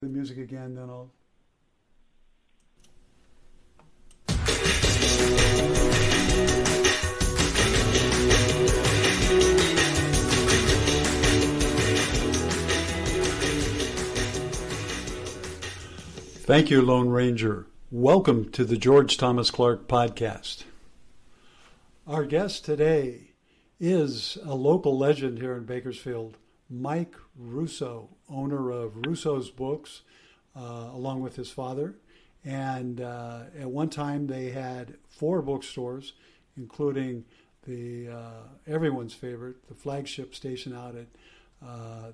The music again, then I'll. Thank you, Lone Ranger. Welcome to the George Thomas Clark podcast. Our guest today is a local legend here in Bakersfield, Mike Russo, owner of Russo's Books, along with his father. And at one time they had 4 bookstores, including the everyone's favorite, the flagship station out at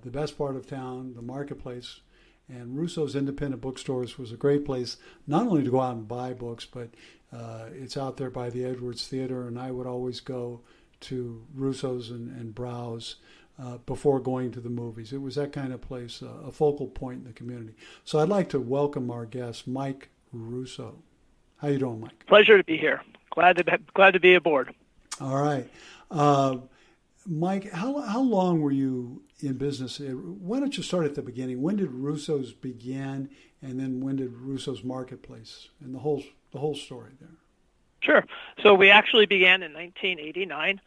the best part of town, the marketplace. And Russo's Independent Bookstores was a great place, not only to go out and buy books, but it's out there by the Edwards Theater, and I would always go to Russo's and browse before going to the movies. It was that kind of place, a focal point in the community. So I'd like to welcome our guest, Mike Russo. How you doing, Mike? Pleasure to be here. Glad to be aboard. All right. Mike, how long were you in business? Why don't you start at the beginning? When did Russo's begin, and then when did Russo's Marketplace, and the whole story there? Sure. So we actually began in 1989.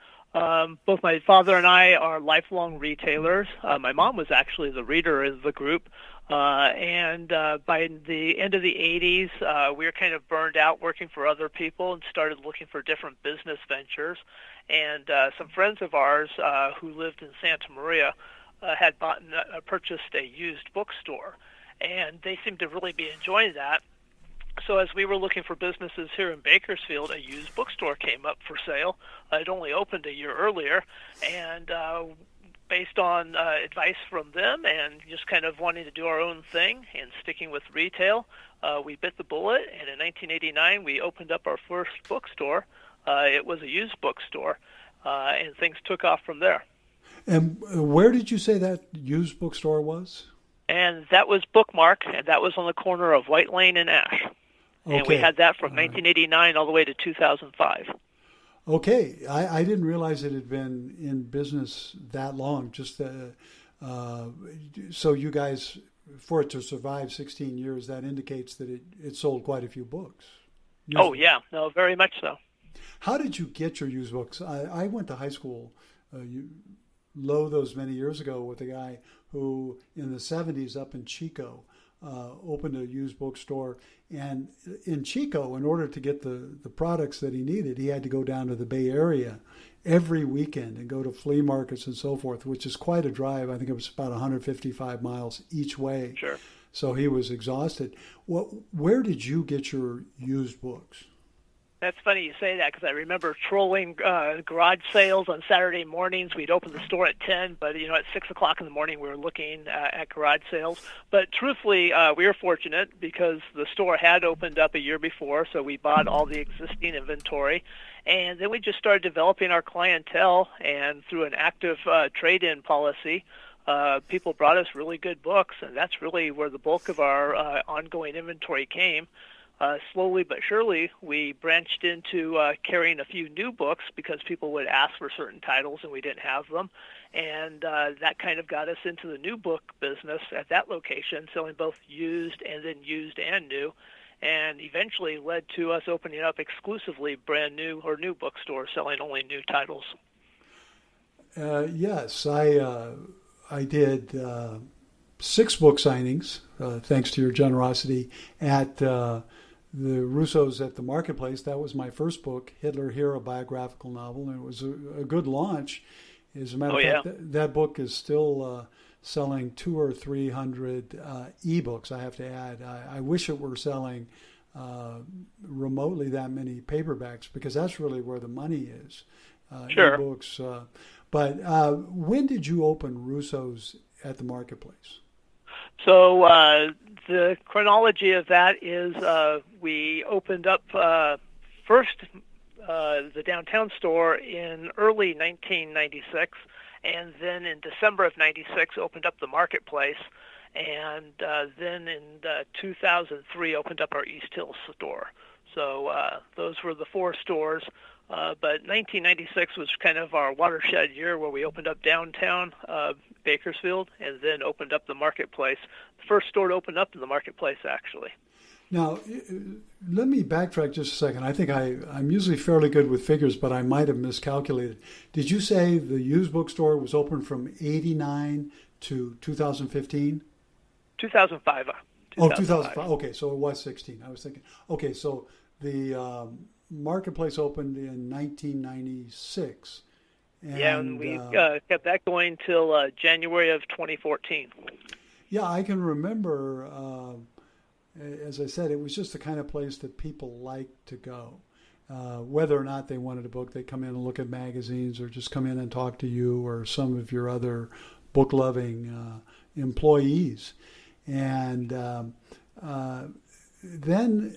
Both my father and I are lifelong retailers. My mom was actually the reader in the group. And by the end of the 80s, we were kind of burned out working for other people and started looking for different business ventures. And some friends of ours who lived in Santa Maria had purchased a used bookstore. And they seemed to really be enjoying that. So as we were looking for businesses here in Bakersfield, a used bookstore came up for sale. It only opened a year earlier. And based on advice from them and just kind of wanting to do our own thing and sticking with retail, we bit the bullet. And in 1989, we opened up our first bookstore. It was a used bookstore, and things took off from there. And where did you say that used bookstore was? And that was Bookmark, and that was on the corner of White Lane and Ash. Okay. And we had that from 1989 all the way to 2005. Okay. I didn't realize it had been in business that long. Just so you guys, for it to survive 16 years, that indicates that it sold quite a few books. Oh, yeah. No, very much so. How did you get your used books? I went to high school those many years ago with a guy who in the 70s up in Chico opened a used bookstore. And in Chico, in order to get the products that he needed, he had to go down to the Bay Area every weekend and go to flea markets and so forth, which is quite a drive. I think it was about 155 miles each way. Sure. So he was exhausted. Where did you get your used books? That's funny you say that because I remember trolling garage sales on Saturday mornings. We'd open the store at 10, but at 6 o'clock in the morning we were looking at garage sales. But truthfully, we were fortunate because the store had opened up a year before, so we bought all the existing inventory. And then we just started developing our clientele, and through an active trade-in policy, people brought us really good books, and that's really where the bulk of our ongoing inventory came. Slowly but surely, we branched into carrying a few new books because people would ask for certain titles and we didn't have them. And that kind of got us into the new book business at that location, selling both used and then used and new, and eventually led to us opening up exclusively brand new or new bookstores selling only new titles. Yes, I did 6 book signings, thanks to your generosity, at the Russo's at the Marketplace. That was my first book, Hitler Here, a biographical novel, and it was a good launch. As a matter of fact, that book is still selling 200 or 300 ebooks, I have to add. I wish it were selling remotely that many paperbacks, because that's really where the money is. Sure. Ebooks. But when did you open Russo's at the Marketplace? So the chronology of that is we opened up first the downtown store in early 1996, and then in December of 96 opened up the Marketplace, and then in 2003 opened up our East Hills store. So those were the 4 stores. But 1996 was kind of our watershed year where we opened up downtown Bakersfield and then opened up the marketplace. The first store to open up in the marketplace, actually. Now, let me backtrack just a second. I think I'm usually fairly good with figures, but I might have miscalculated. Did you say the used bookstore was open from 89 to 2015? 2005. Oh, 2005. Okay, so it was 16. I was thinking. Okay, so the marketplace opened in 1996. And we kept that going till January of 2014. Yeah, I can remember, as I said, it was just the kind of place that people liked to go. Whether or not they wanted a book, they come in and look at magazines or just come in and talk to you or some of your other book-loving employees. And then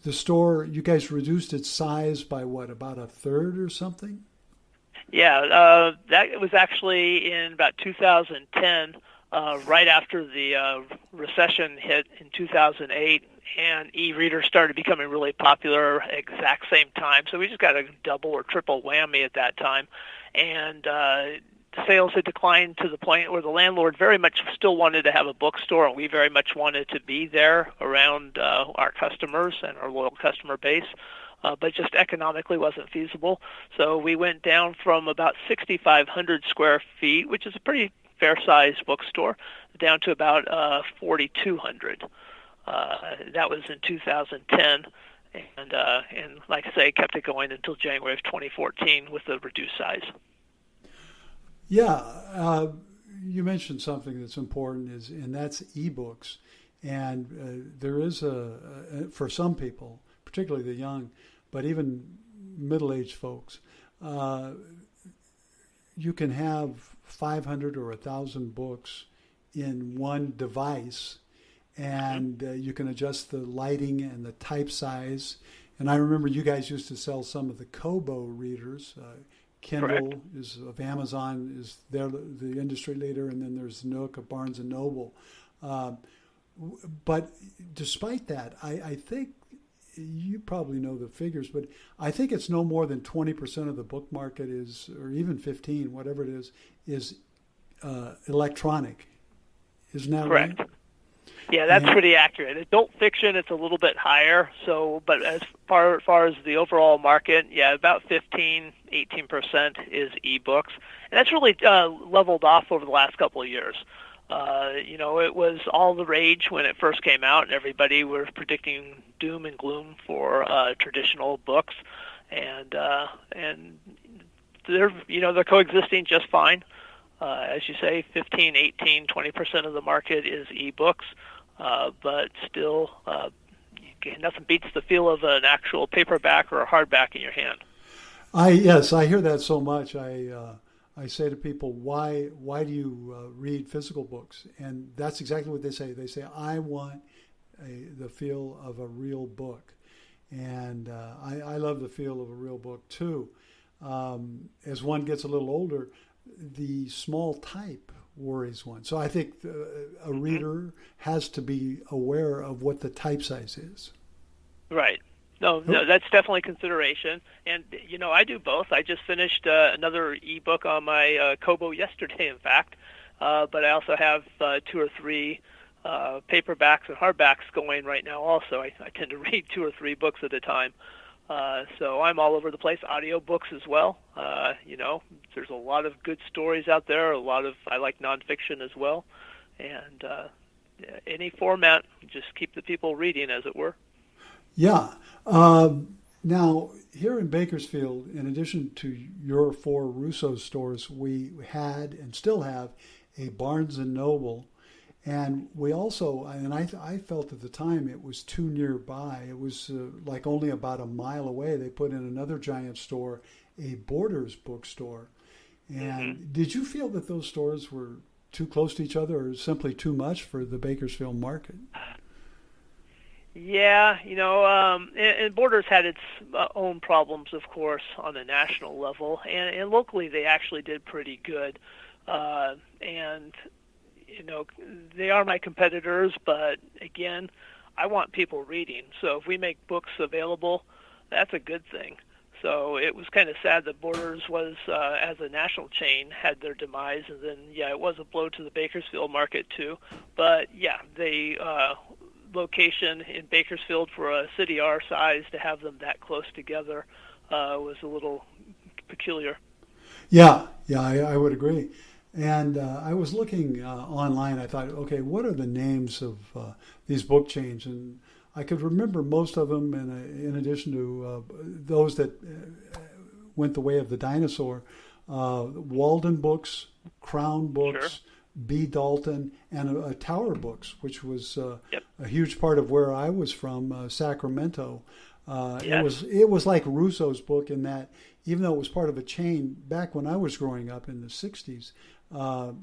the store, you guys reduced its size by what, about a third or something? Yeah, that was actually in about 2010, right after the recession hit in 2008, and e-readers started becoming really popular at exact same time. So we just got a double or triple whammy at that time. And sales had declined to the point where the landlord very much still wanted to have a bookstore, and we very much wanted to be there around our customers and our loyal customer base, but just economically wasn't feasible. So we went down from about 6,500 square feet, which is a pretty fair-sized bookstore, down to about 4,200. That was in 2010. And like I say, kept it going until January of 2014 with the reduced size. Yeah, you mentioned something that's important, and that's ebooks. And there is for some people, particularly the young, but even middle-aged folks, you can have 500 or 1,000 books in one device, and you can adjust the lighting and the type size. And I remember you guys used to sell some of the Kobo readers. Kindle Correct. is of Amazon, is there the industry leader, and then there's Nook of Barnes and Noble. But despite that, I think you probably know the figures, but I think it's no more than 20% of the book market is, or even 15, whatever it is electronic. Isn't that Correct. right? Yeah, that's pretty accurate. Adult fiction, it's a little bit higher. So, but as far as the overall market, yeah, about 15, 18% is ebooks, and that's really leveled off over the last couple of years. It was all the rage when it first came out, and everybody was predicting doom and gloom for traditional books, and they're coexisting just fine. As you say, 15, 18, 20% of the market is ebooks, but still, nothing beats the feel of an actual paperback or a hardback in your hand. Yes, I hear that so much. I say to people, why do you read physical books? And that's exactly what they say. They say, I want the feel of a real book. And I love the feel of a real book, too. As one gets a little older, the small type worries one. So I think a reader has to be aware of what the type size is. Right. No, that's definitely consideration. And, I do both. I just finished another ebook on my Kobo yesterday, in fact. But I also have 2 or 3 paperbacks and hardbacks going right now also. I tend to read 2 or 3 books at a time. So I'm all over the place. Audiobooks as well. There's a lot of good stories out there. I like nonfiction as well. And any format, just keep the people reading, as it were. Yeah. Now, here in Bakersfield, in addition to your 4 Russo stores, we had and still have a Barnes and Noble. And we also, and I felt at the time it was too nearby. It was like only about a mile away. They put in another giant store, a Borders bookstore. And did you feel that those stores were too close to each other or simply too much for the Bakersfield market? Yeah, and Borders had its own problems, of course, on a national level. And locally they actually did pretty good. They are my competitors, but again, I want people reading. So if we make books available that's a good thing. So it was kind of sad that Borders was, as a national chain, had their demise, and then it was a blow to the Bakersfield market too. But they location in Bakersfield for a city our size to have them that close together was a little peculiar. Yeah, I would agree. And I was looking online. I thought, okay, what are the names of these book chains? And I could remember most of them, in addition to those that went the way of the dinosaur. Walden Books, Crown Books, Sure. B. Dalton, and Tower Books, which was Yep. a huge part of where I was from, Sacramento. Yes. It was like Russo's book in that, even though it was part of a chain back when I was growing up in the 60s,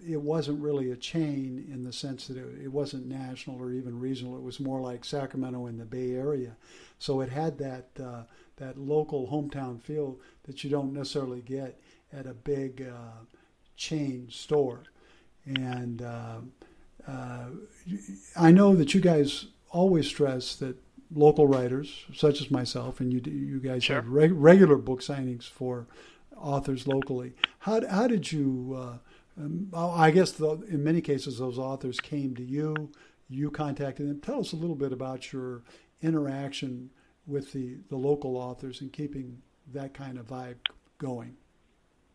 it wasn't really a chain in the sense that it wasn't national or even regional. It was more like Sacramento in the Bay Area. So it had that local hometown feel that you don't necessarily get at a big chain store. And I know that you guys always stress that local writers, such as myself, and you guys Sure. have regular book signings for authors locally. How did you? I guess in many cases those authors came to you. You contacted them. Tell us a little bit about your interaction with the local authors and keeping that kind of vibe going.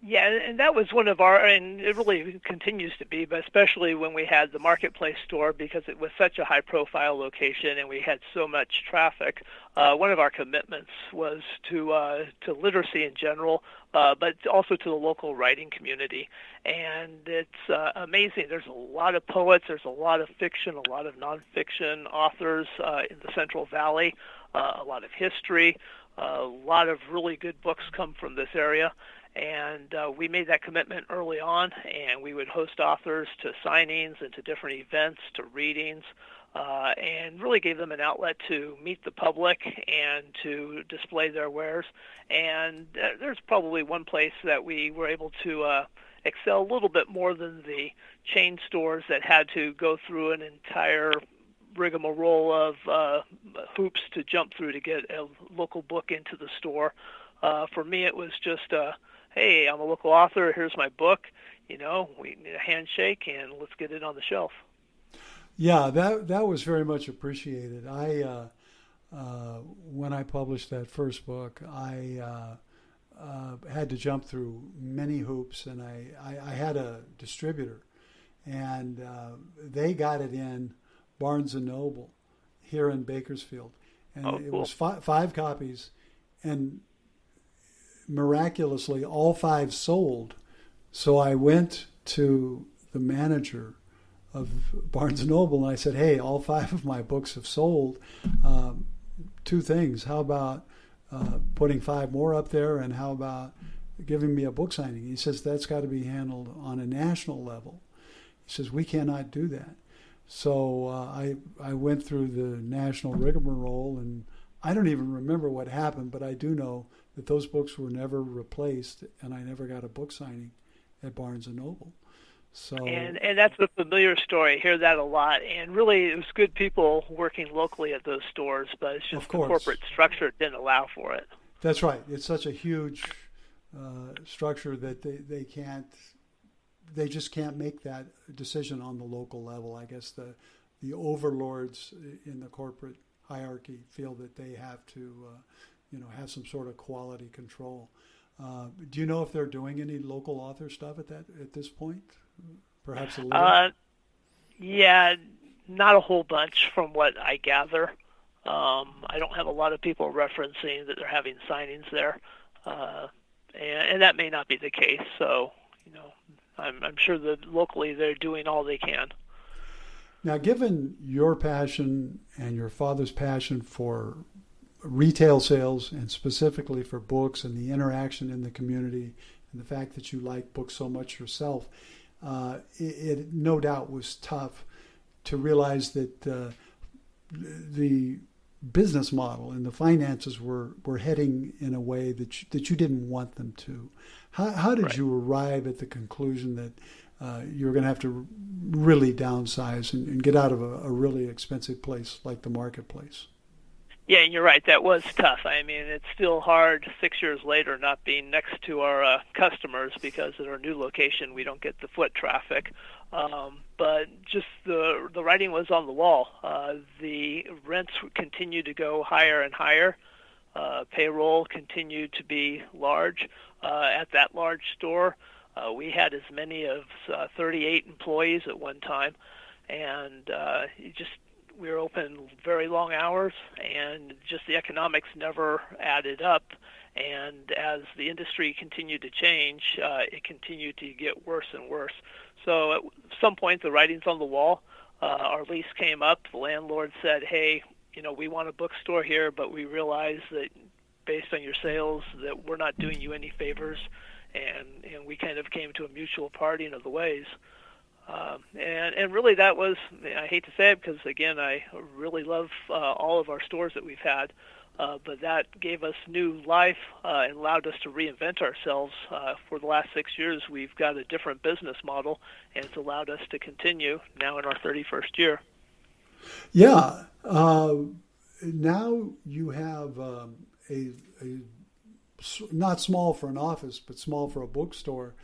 Yeah, and that was one of our, and it really continues to be, but especially when we had the marketplace store, because it was such a high-profile location and we had so much traffic. One of our commitments was to literacy in general, but also to the local writing community. And it's amazing. There's a lot of poets, there's a lot of fiction, a lot of nonfiction authors in the Central Valley, a lot of history, a lot of really good books come from this area. And we made that commitment early on, and we would host authors to signings and to different events, to readings, and really gave them an outlet to meet the public and to display their wares. And there's probably one place that we were able to excel a little bit more than the chain stores that had to go through an entire rigmarole of hoops to jump through to get a local book into the store. For me, it was just hey, I'm a local author, here's my book, we need a handshake, and let's get it on the shelf. Yeah, that was very much appreciated. I when I published that first book, I had to jump through many hoops, and I had a distributor, and they got it in Barnes & Noble here in Bakersfield. And it cool. was five copies, and miraculously all five sold. So I went to the manager of Barnes & Noble and I said, hey, all five of my books have sold. Two things. How about putting five more up there, and how about giving me a book signing? He says, that's got to be handled on a national level. He says, we cannot do that. So I went through the national rigmarole, and I don't even remember what happened, but I do know that those books were never replaced, and I never got a book signing at Barnes & Noble. So, and that's a familiar story. I hear that a lot. And really, it was good people working locally at those stores, but it's just the corporate structure didn't allow for it. That's right. It's such a huge structure that they just can't make that decision on the local level. I guess the overlords in the corporate hierarchy feel that they have to have some sort of quality control. Do you know if they're doing any local author stuff at this point? Perhaps a little? Yeah, not a whole bunch from what I gather. I don't have a lot of people referencing that they're having signings there. And that may not be the case. So, I'm sure that locally they're doing all they can. Now, given your passion and your father's passion for retail sales, and specifically for books and the interaction in the community, and the fact that you like books so much yourself, it no doubt was tough to realize that the business model and the finances were heading in a way that you didn't want them to. How did you arrive at the conclusion that you were going to have to really downsize and get out of a really expensive place like the marketplace? Yeah, and you're right. That was tough. I mean, it's still hard 6 years later not being next to our customers because at our new location we don't get the foot traffic. But just the writing was on the wall. The rents continued to go higher and higher. Payroll continued to be large. At that large store, we had as many as 38 employees at one time, and we were open very long hours, and just the economics never added up. And as the industry continued to change, it continued to get worse and worse. So at some point, the writing's on the wall. Our lease came up. The landlord said, hey, we want a bookstore here, but we realize that based on your sales that we're not doing you any favors. And we kind of came to a mutual parting of the ways. And really that was, I hate to say it because, again, I really love all of our stores that we've had, but that gave us new life and allowed us to reinvent ourselves. For the last 6 years, we've got a different business model, and it's allowed us to continue now in our 31st year. Yeah. Now you have a not small for an office, but small for a bookstore.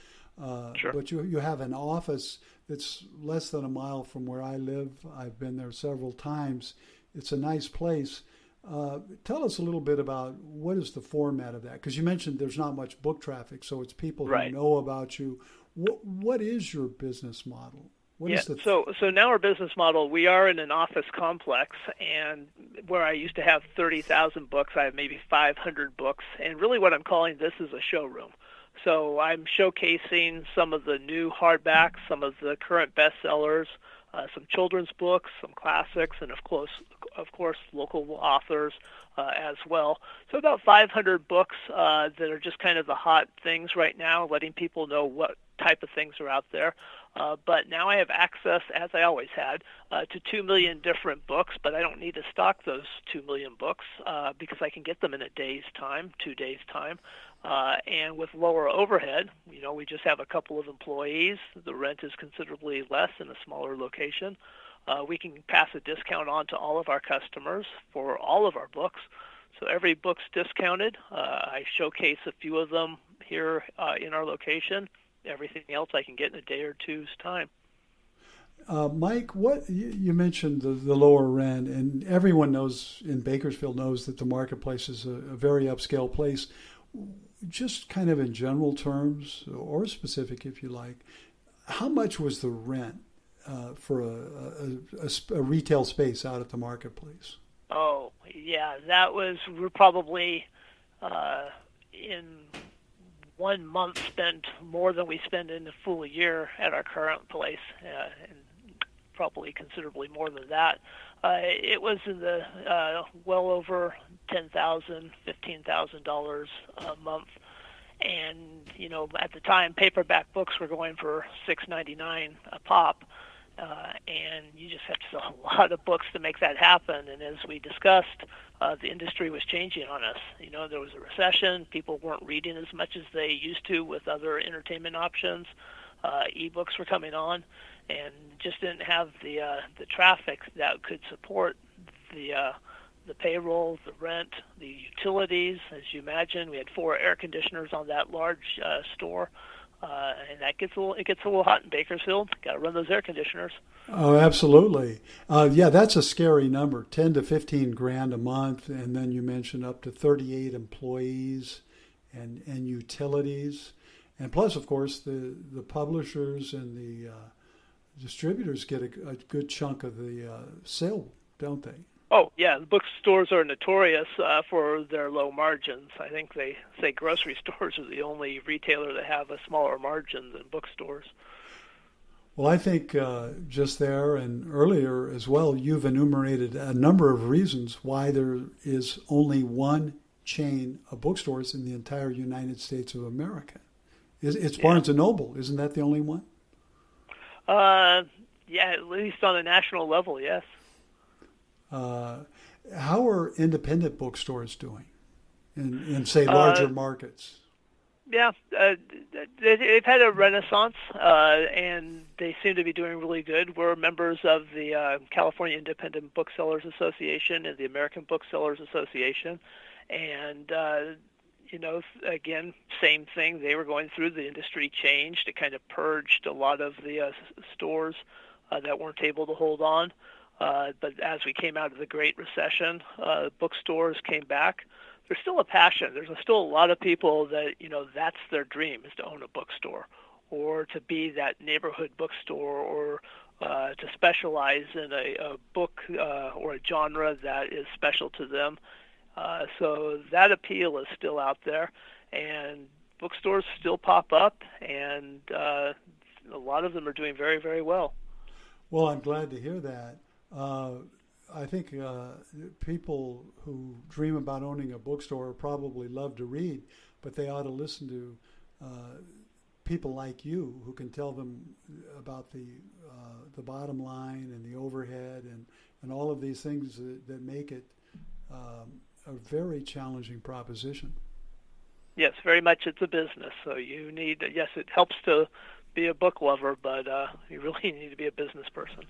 Sure. But you have an office that's less than a mile from where I live. I've been there several times. It's a nice place. Tell us a little bit about what is the format of that? Because you mentioned there's not much book traffic, so it's people who know about you. What is your business model? So now our business model, we are in an office complex, and where I used to have 30,000 books, I have maybe 500 books. And really what I'm calling this is a showroom. So I'm showcasing some of the new hardbacks, some of the current bestsellers, some children's books, some classics, and of course, local authors as well. So about 500 books that are just kind of the hot things right now, letting people know what type of things are out there. But now I have access, as I always had, to 2 million different books, but I don't need to stock those 2 million books because I can get them in a day's time, 2 days' time. And with lower overhead, we just have a couple of employees. The rent is considerably less in a smaller location. We can pass a discount on to all of our customers for all of our books. So every book's discounted. I showcase a few of them here in our location. Everything else I can get in a day or two's time. Mike, what you mentioned the lower rent, and everyone knows in Bakersfield knows that the marketplace is a very upscale place. Just kind of in general terms, or specific if you like, how much was the rent for a retail space out at the marketplace? Oh, yeah, we're probably in 1 month spent more than we spend in a full year at our current place, and probably considerably more than that. It was in the well over $10,000, $15,000 a month, and at the time, paperback books were going for $6.99 a pop, and you just have to sell a lot of books to make that happen. And as we discussed, the industry was changing on us. There was a recession. People weren't reading as much as they used to with other entertainment options. E-books were coming on, and just didn't have the traffic that could support the payroll, the rent, the utilities. As you imagine, we had 4 air conditioners on that large store, and that gets a little hot in Bakersfield. Got to run those air conditioners. Oh, absolutely. Yeah, that's a scary number, 10 to 15 grand a month, and then you mentioned up to 38 employees and utilities. And plus, of course, the publishers and the distributors get a good chunk of the sale, don't they? Oh, yeah. The bookstores are notorious for their low margins. I think they say grocery stores are the only retailer that have a smaller margin than bookstores. Well, I think just there and earlier as well, you've enumerated a number of reasons why there is only one chain of bookstores in the entire United States of America. It's Barnes & Noble. Isn't that the only one? Yeah, at least on a national level, yes. How are independent bookstores doing in say, larger markets? Yeah, they've had a renaissance, and they seem to be doing really good. We're members of the California Independent Booksellers Association and the American Booksellers Association, and again, same thing. They were going through the industry changed. It kind of purged a lot of the stores that weren't able to hold on. But as we came out of the Great Recession, bookstores came back. There's still a passion. There's still a lot of people that, that's their dream, is to own a bookstore or to be that neighborhood bookstore, or to specialize in a book or a genre that is special to them. So that appeal is still out there, and bookstores still pop up, and a lot of them are doing very, very well. Well, I'm glad to hear that. I think people who dream about owning a bookstore probably love to read, but they ought to listen to people like you who can tell them about the bottom line and the overhead and all of these things that make it a very challenging proposition. Yes, very much. It's a business, so you need. Yes, it helps to be a book lover, but you really need to be a business person.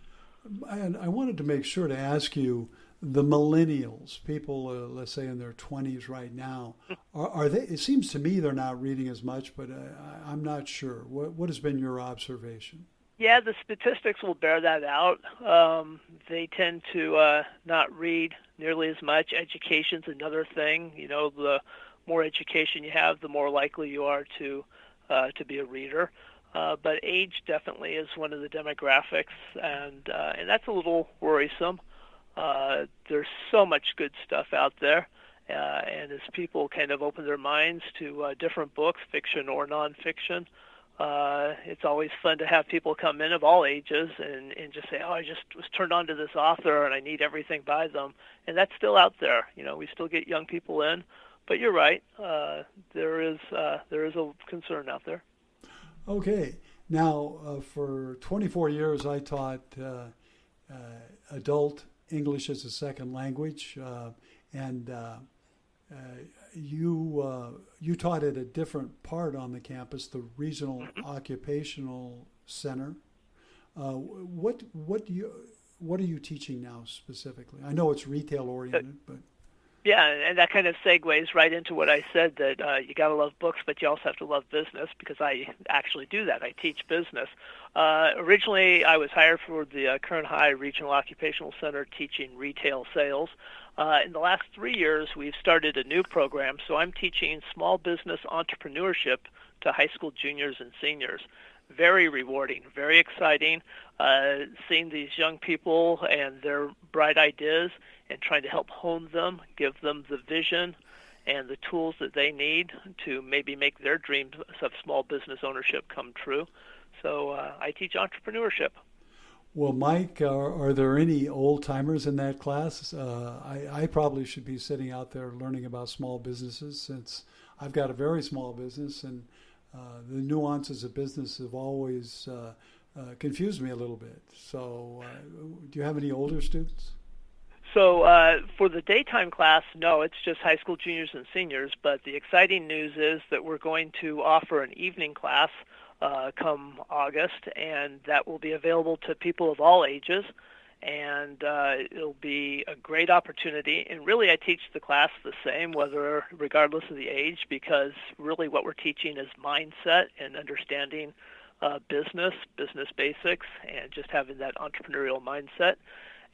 And I wanted to make sure to ask you, the millennials, people, let's say in their 20s right now, are they? It seems to me they're not reading as much, but I'm not sure. What has been your observation? Yeah, the statistics will bear that out. They tend to not read nearly as much. Education's another thing. The more education you have, the more likely you are to be a reader. But age definitely is one of the demographics, and that's a little worrisome. There's so much good stuff out there, and as people kind of open their minds to different books, fiction or nonfiction, it's always fun to have people come in of all ages and just say, oh, I just was turned on to this author and I need everything by them. And that's still out there. We still get young people in. But you're right. There is a concern out there. Okay. Now, for 24 years, I taught adult English as a second language, and you taught at a different part on the campus, the Regional Occupational Center. What are you teaching now specifically? I know it's retail oriented, but yeah, and that kind of segues right into what I said, that you got to love books, but you also have to love business, because I actually do that. I teach business. Originally, I was hired for the Current High Regional Occupational Center teaching retail sales. In the last 3 years, we've started a new program, so I'm teaching small business entrepreneurship to high school juniors and seniors. Very rewarding, very exciting, seeing these young people and their bright ideas and trying to help hone them, give them the vision and the tools that they need to maybe make their dreams of small business ownership come true. So I teach entrepreneurship. Well, Mike, are there any old-timers in that class? I probably should be sitting out there learning about small businesses, since I've got a very small business, and the nuances of business have always confused me a little bit. So do you have any older students? So for the daytime class, no, it's just high school juniors and seniors. But the exciting news is that we're going to offer an evening class come August, and that will be available to people of all ages. And it'll be a great opportunity. And really, I teach the class the same, regardless of the age, because really what we're teaching is mindset and understanding business basics, and just having that entrepreneurial mindset.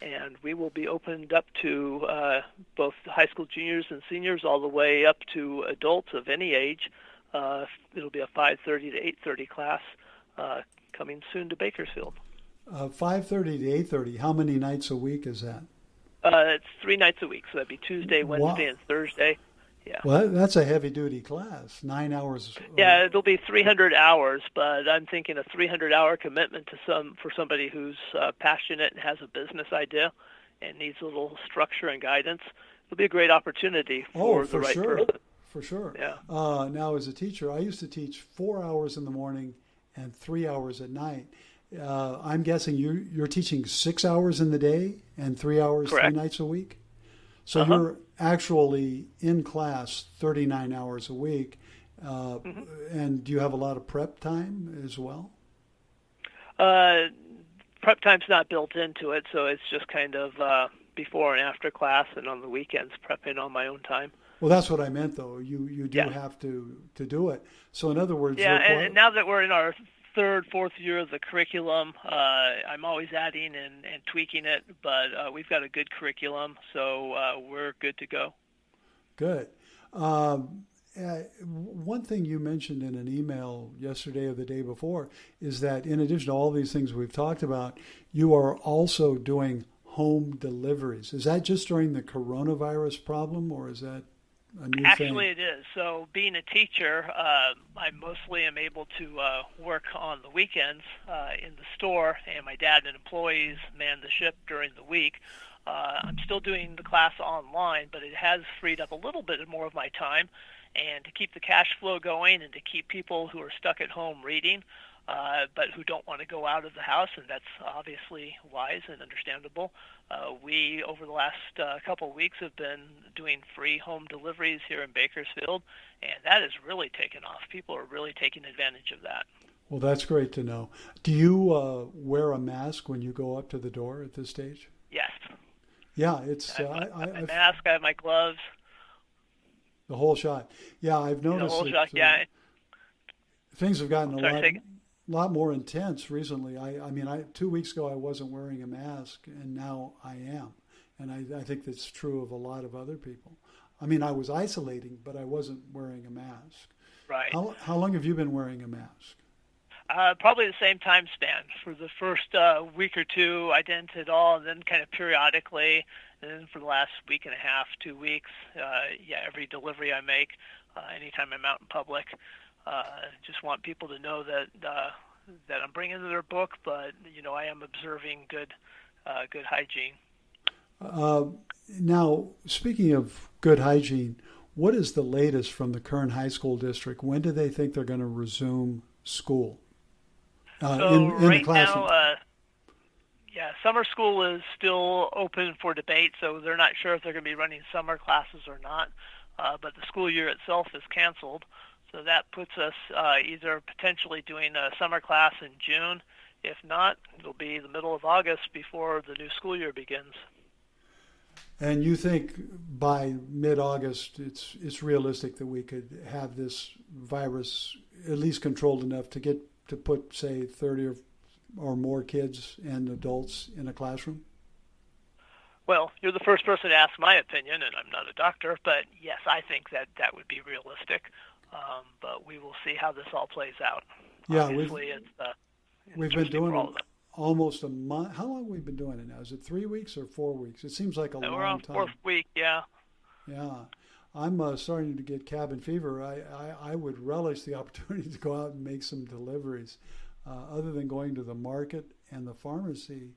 And we will be opened up to both high school juniors and seniors, all the way up to adults of any age. It'll be a 5:30 to 8:30 class coming soon to Bakersfield. 5:30 to 8:30. How many nights a week is that? It's 3 nights a week, so that'd be Tuesday, Wednesday, and Thursday. Yeah. Well, that's a heavy-duty class. 9 hours. Yeah, it'll be 300 hours, but I'm thinking a 300-hour commitment for somebody who's passionate and has a business idea and needs a little structure and guidance. It'll be a great opportunity for the right person. For sure. Yeah. Now, as a teacher, I used to teach 4 hours in the morning and 3 hours at night. I'm guessing you're teaching 6 hours in the day and 3 hours, Correct. 3 nights a week? So you're actually in class 39 hours a week, And do you have a lot of prep time as well? Prep time's not built into it, so it's just kind of before and after class, and on the weekends prepping on my own time. Well, that's what I meant, though. You do have to do it. So, in other words, and now that we're in our third, fourth year of the curriculum, I'm always adding and tweaking it, but we've got a good curriculum, so we're good to go. Good. One thing you mentioned in an email yesterday or the day before is that in addition to all these things we've talked about, you are also doing home deliveries. Is that just during the coronavirus problem, or is that a new thing? Actually, it is. So being a teacher, I mostly am able to work on the weekends in the store, and my dad and employees man the ship during the week. I'm still doing the class online, but it has freed up a little bit more of my time. And to keep the cash flow going and to keep people who are stuck at home reading, but who don't want to go out of the house, and that's obviously wise and understandable, we, over the last couple of weeks, have been doing free home deliveries here in Bakersfield, and that has really taken off. People are really taking advantage of that. Well, that's great to know. Do you wear a mask when you go up to the door at this stage? Yes. Yeah, it's... I have my mask, I have my gloves. The whole shot. Yeah, I've noticed the whole shot, yeah. Things have gotten a lot more intense recently. I mean, 2 weeks ago I wasn't wearing a mask, and now I am. And I think that's true of a lot of other people. I mean, I was isolating, but I wasn't wearing a mask. Right. How long have you been wearing a mask? Probably the same time span. For the first week or two, I didn't at all, and then kind of periodically. And then for the last week and a half, 2 weeks, every delivery I make, anytime I'm out in public, just want people to know that I'm bringing their book, but I am observing good hygiene. Now, speaking of good hygiene, what is the latest from the Kern High School District? When do they think they're going to resume school in the classroom? Now, summer school is still open for debate, so they're not sure if they're going to be running summer classes or not. But the school year itself is canceled, so that puts us either potentially doing a summer class in June. If not, it'll be the middle of August before the new school year begins. And you think by mid-August it's realistic that we could have this virus at least controlled enough to put, say, 30 or more kids and adults in a classroom? Well, you're the first person to ask my opinion, and I'm not a doctor, but yes, I think that would be realistic. But we will see how this all plays out. Yeah, obviously, we've been doing it almost a month. How long have we been doing it now? Is it 3 weeks or 4 weeks? It seems like a long time. We're on fourth week, yeah. Yeah. I'm starting to get cabin fever. I would relish the opportunity to go out and make some deliveries. Other than going to the market and the pharmacy,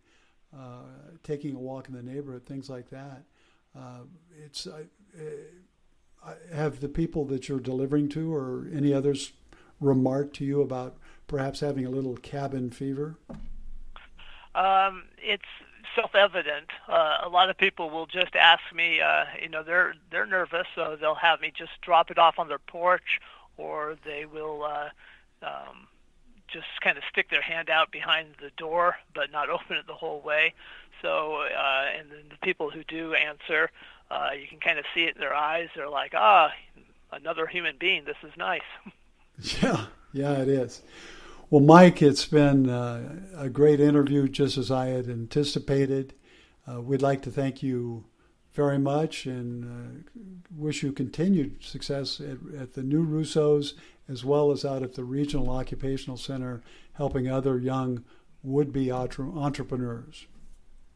taking a walk in the neighborhood, things like that. Have the people that you're delivering to or any others remarked to you about perhaps having a little cabin fever? It's self-evident. A lot of people will just ask me, they're nervous, so they'll have me just drop it off on their porch, or they will just kind of stick their hand out behind the door, but not open it the whole way. So, and then the people who do answer, you can kind of see it in their eyes. They're like, another human being. This is nice. Yeah, it is. Well, Mike, it's been a great interview, just as I had anticipated. We'd like to thank you very much and wish you continued success at the new Russos, as well as out at the Regional Occupational Center, helping other young would-be entrepreneurs.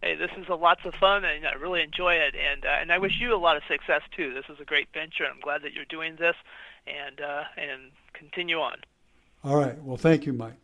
Hey, this is lots of fun, and I really enjoy it, and I wish you a lot of success too. This is a great venture. I'm glad that you're doing this, and continue on. All right. Well, thank you, Mike.